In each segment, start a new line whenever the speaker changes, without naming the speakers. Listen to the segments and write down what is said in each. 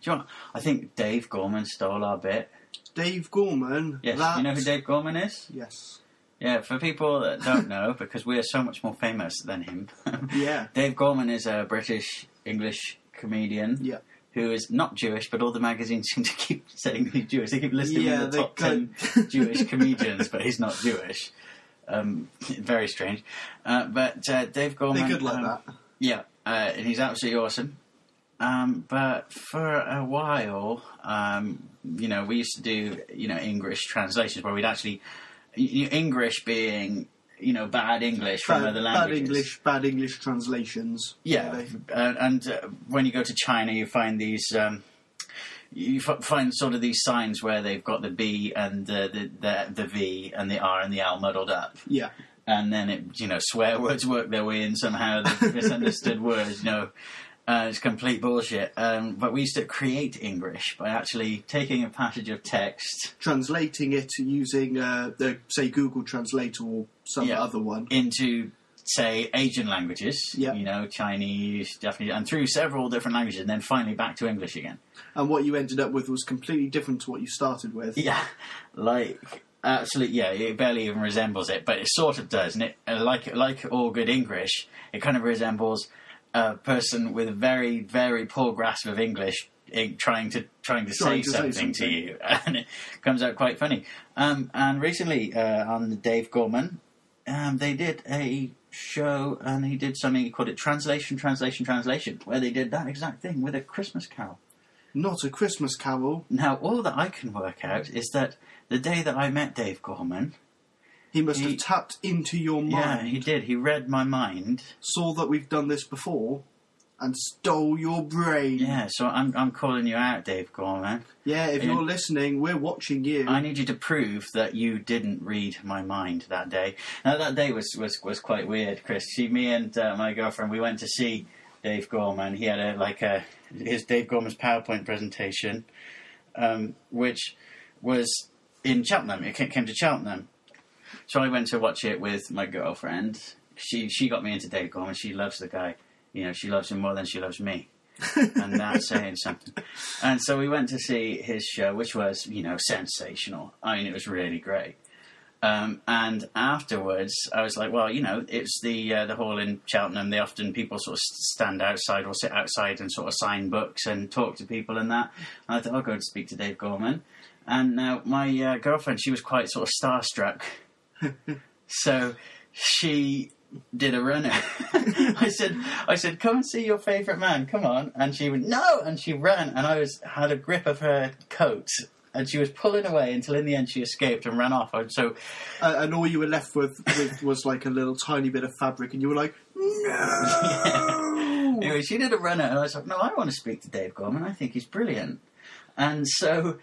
you know what? I think Dave Gorman stole our bit.
Dave Gorman?
Yes, you know who Dave Gorman is?
Yes.
Yeah, for people that don't know, because we're so much more famous than him.
Yeah.
Dave Gorman is a British-English comedian.
Yeah.
Who is not Jewish, but all the magazines seem to keep saying he's Jewish. They keep listing him in the top 10 Jewish comedians, but he's not Jewish. Very strange. But Dave Gorman...
They're good like that.
Yeah, and he's absolutely awesome. But for a while, we used to do, English translations where we'd actually... English being... bad English from other languages.
Bad English translations.
Yeah, and when you go to China, you find these, find sort of these signs where they've got the B and the V and the R and the L muddled up.
Yeah.
And then swear words work their way in somehow. The misunderstood words, it's complete bullshit. But we used to create English by actually taking a passage of text,
translating it using say Google Translate or some other one
into, say, Asian languages.
Yeah.
Chinese, Japanese, and through several different languages, and then finally back to English again.
And what you ended up with was completely different to what you started with.
Yeah, absolutely. Yeah, it barely even resembles it, but it sort of does. And it, like all good English, it kind of resembles a person with a very, very poor grasp of English trying to say something to you, and it comes out quite funny. And recently on the Dave Gorman, they did a show, and he did something, he called it Translation, where they did that exact thing with a Christmas Carol.
Not a Christmas Carol.
Now, all that I can work out is that the day that I met Dave Gorman...
He must have tapped into your mind.
Yeah, he did. He read my mind.
Saw that we've done this before, and stole your brain.
Yeah, so I'm calling you out, Dave Gorman.
Yeah, if you're listening, we're watching you.
I need you to prove that you didn't read my mind that day. Now, that day was quite weird, Chris. Me and my girlfriend, we went to see Dave Gorman. He had his Dave Gorman's PowerPoint presentation, which was in Cheltenham. It came to Cheltenham. So I went to watch it with my girlfriend. She got me into Dave Gorman. She loves the guy. She loves him more than she loves me. And that's saying something. And so we went to see his show, which was, sensational. I mean, it was really great. And afterwards, I was like, well, it's the hall in Cheltenham. People sort of stand outside or sit outside and sort of sign books and talk to people and that. And I thought, I'll go and speak to Dave Gorman. And now my girlfriend, she was quite sort of starstruck. So she did a runner. I said, come and see your favourite man, come on. And she went, no! And she ran, and I had a grip of her coat, and she was pulling away until in the end she escaped and ran off.
And all you were left with was like a little tiny bit of fabric, and you were like, no!
Yeah. Anyway, she did a runner, and I was like, no, I want to speak to Dave Gorman. I think he's brilliant. And so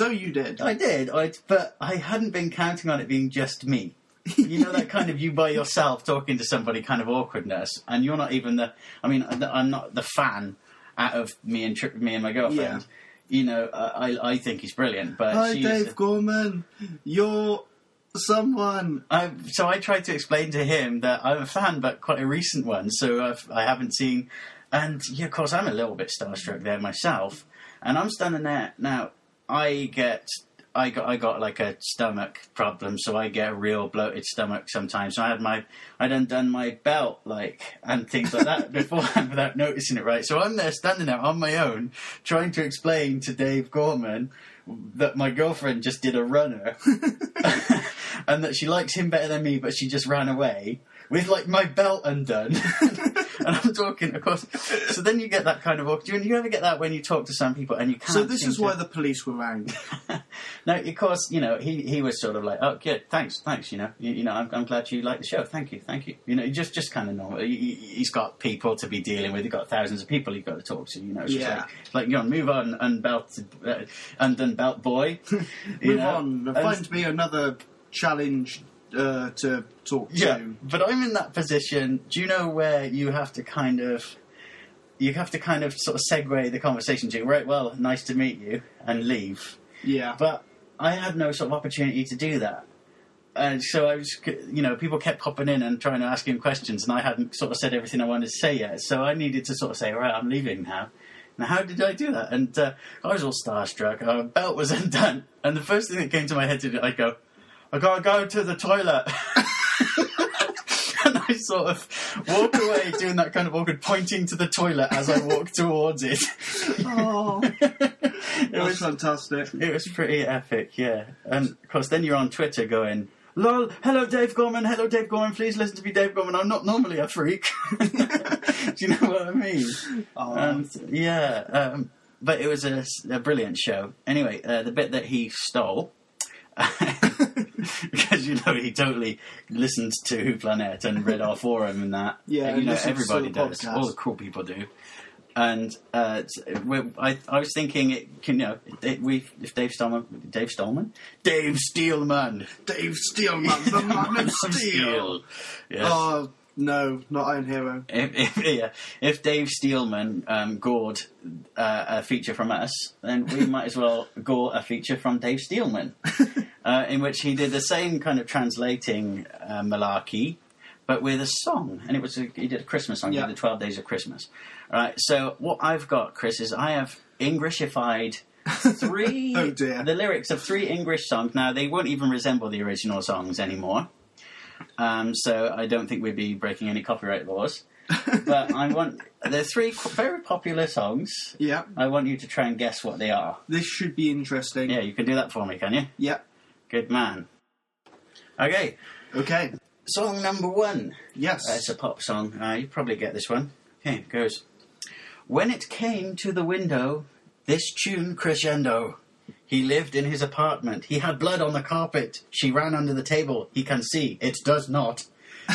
you did.
I did, but I hadn't been counting on it being just me. That kind of you by yourself talking to somebody kind of awkwardness, and you're not even I'm not the fan out of me and my girlfriend. Yeah. I think he's brilliant, but
hi, Dave Gorman, you're someone.
So I tried to explain to him that I'm a fan, but quite a recent one, so I haven't seen, and of course I'm a little bit starstruck there myself. And I'm standing there now. I got like a stomach problem, so I get a real bloated stomach sometimes. So I'd undone my belt, and things like that beforehand without noticing it, right? So I'm there standing there on my own, trying to explain to Dave Gorman that my girlfriend just did a runner, and that she likes him better than me, but she just ran away with my belt undone. And I'm talking, of course. So then you get that kind of... Do you ever get that when you talk to some people and you can't...
So this is why the police were around.
No, of course, he was sort of like, oh, good, thanks, I'm glad you like the show, thank you. Just kind of normal. He's got people to be dealing with, he's got thousands of people he's got to talk to, It's just like, move on, undone belt boy.
Move on, find me another challenge to talk to.
Yeah, but I'm in that position. Do you know where you have to kind of sort of segue the conversation to, right, well, nice to meet you, and leave.
Yeah.
But I had no sort of opportunity to do that. And so I was, people kept popping in and trying to ask him questions, and I hadn't sort of said everything I wanted to say yet. So I needed to sort of say, all right, I'm leaving now. Now, how did I do that? And I was all starstruck. Our belt was undone. And the first thing that came to my head to do, I gotta go to the toilet. And I sort of walk away doing that kind of awkward pointing to the toilet as I walk towards it.
Oh, it was fantastic.
It was pretty epic, yeah. And, of course, then you're on Twitter going, lol, hello Dave Gorman, please listen to me, Dave Gorman, I'm not normally a freak. Do you know what I mean?
Oh.
And, yeah, but it was a brilliant show. Anyway, the bit that he stole, because, you know, he totally listened to Who Planet and read our forum and that.
Yeah,
you know,
listens to
everybody
the
does.
podcast.
All the cool people do. And I was thinking, if Dave Steelman,
Dave Steelman, the man of steel.
Yes.
Oh no, not Iron Hero.
If Dave Steelman gored a feature from us, then we might as well gore a feature from Dave Steelman, in which he did the same kind of translating malarkey, but with a song, and he did a Christmas song.
Yeah.
He did the 12 Days of Christmas. Right. So what I've got, Chris, is I have Englishified 3
Oh dear.
the lyrics of 3 English songs. Now they won't even resemble the original songs anymore. So I don't think we'd be breaking any copyright laws. But they're 3 very popular songs.
Yeah.
I want you to try and guess what they are.
This should be interesting.
Yeah, you can do that for me, can you?
Yeah.
Good man. Okay.
Okay.
Song number 1.
Yes.
It's a pop song. You probably get this one. Okay, it goes. When it came to the window, this tune crescendo. He lived in his apartment. He had blood on the carpet. She ran under the table. He can see. It does not.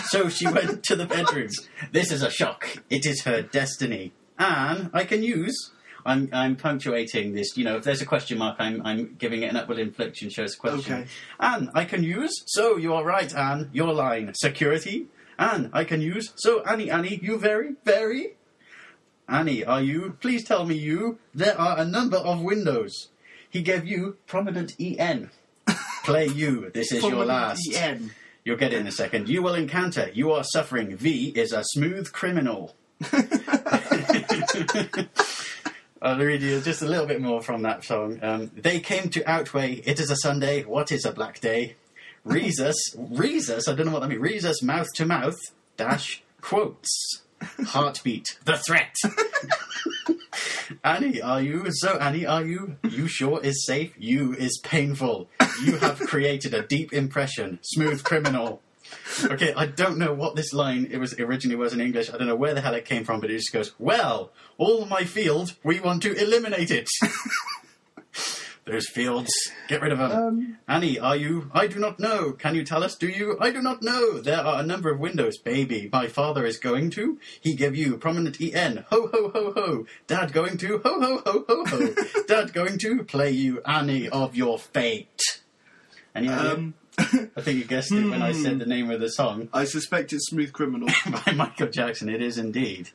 So she went to the bedroom. This is a shock. It is her destiny. Anne, I can use. I'm punctuating this. You know, if there's a question mark, I'm giving it an upward inflection. Shows a question.
Okay.
Anne, I can use. So you are right, Anne. Your line. Security. Anne, I can use. So Annie, you very, very. Annie, are you? Please tell me you. There are a number of windows. He gave you prominent EN. Play you. This is your last.
EN.
You'll get it in a second. You will encounter. You are suffering. V is a smooth criminal. I'll read you just a little bit more from that song. They came to outweigh. It is a Sunday. What is a black day? Resus, I don't know what that means. Resus, mouth to mouth, dash, quotes. Heartbeat, the threat. Annie, are you? So, Annie, are you? You sure is safe. You is painful. You have created a deep impression. Smooth criminal. Okay, I don't know what this line originally was in English. I don't know where the hell it came from, but it just goes, well, all my field, we want to eliminate it. Those fields, get rid of them. Annie, are you? I do not know. Can you tell us, do you? I do not know. There are a number of windows, baby. My father is going to. He gave you prominent EN. Ho, ho, ho, ho. Dad going to. Ho, ho, ho, ho, ho. Dad going to play you, Annie, of your fate. Any idea? I think you guessed it when I said the name of the song.
I suspect it's Smooth Criminal.
By Michael Jackson. It is indeed.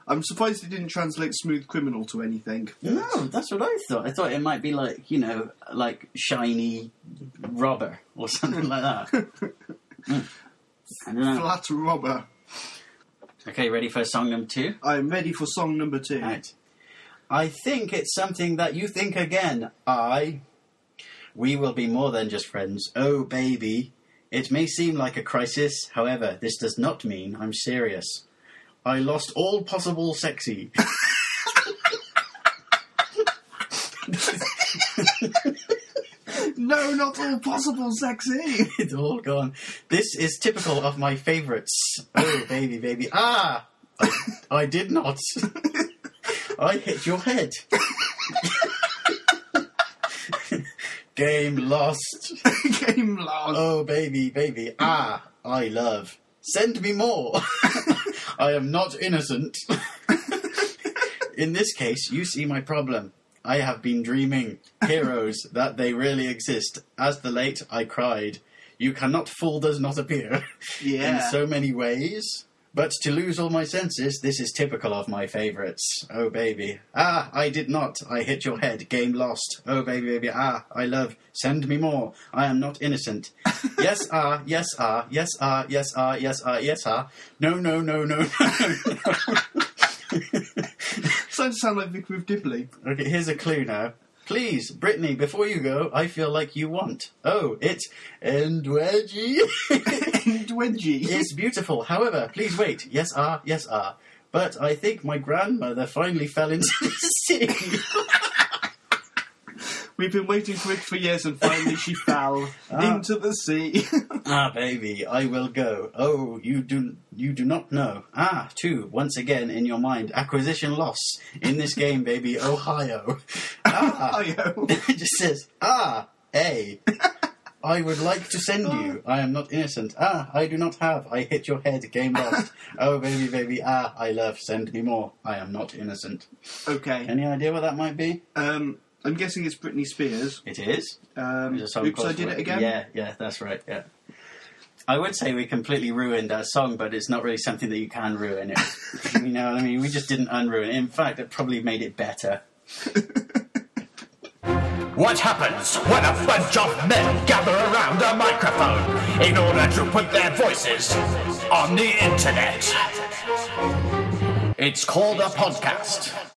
I'm surprised it didn't translate Smooth Criminal to anything.
No, that's what I thought. I thought it might be like, you know, like Shiny Robber or something like that. I don't know.
Flat Robber.
Okay, ready for song number 2?
I'm ready for song number 2.
Right. I think it's something that you think again. We will be more than just friends. Oh, baby. It may seem like a crisis. However, this does not mean I'm serious. I lost all possible sexy.
No, not all possible sexy.
It's all gone. This is typical of my favourites. Oh, baby, baby. I did not. I hit your head. Game lost.
Game lost.
Oh, baby, baby. I love. Send me more. I am not innocent. In this case, you see my problem. I have been dreaming. Heroes, that they really exist. As the late I cried. You cannot fool does not appear.
Yeah.
In so many ways. But to lose all my senses, this is typical of my favourites. Oh, baby. I did not. I hit your head. Game lost. Oh, baby, baby. I love. Send me more. I am not innocent. Yes, yes, yes, yes, yes, yes, No, no, no, no, no.
starting to sound like Vicar of Dibley.
Okay, here's a clue now. Please, Brittany, before you go, I feel like you want. Oh, it's and wedgie.
And wedgie.
It's beautiful. However, please wait. Yes, yes, But I think my grandmother finally fell into the sea.
We've been waiting for it for years, and finally she fell into the sea.
Baby, I will go. Oh, you do not know. 2, once again in your mind. Acquisition loss in this game, baby. Ohio.
Ohio.
It just says, A. I would like to send you. I am not innocent. I do not have. I hit your head. Game lost. Oh, baby. I love. Send me more. I am not innocent.
Okay.
Any idea what that might be?
I'm guessing it's Britney Spears.
It is.
Oops, I Did It Again?
Yeah, that's right, yeah. I would say we completely ruined that song, but it's not really something that you can ruin. It was, you know what I mean? We just didn't unruin it. In fact, it probably made it better.
What happens when a bunch of men gather around a microphone in order to put their voices on the internet? It's called a podcast.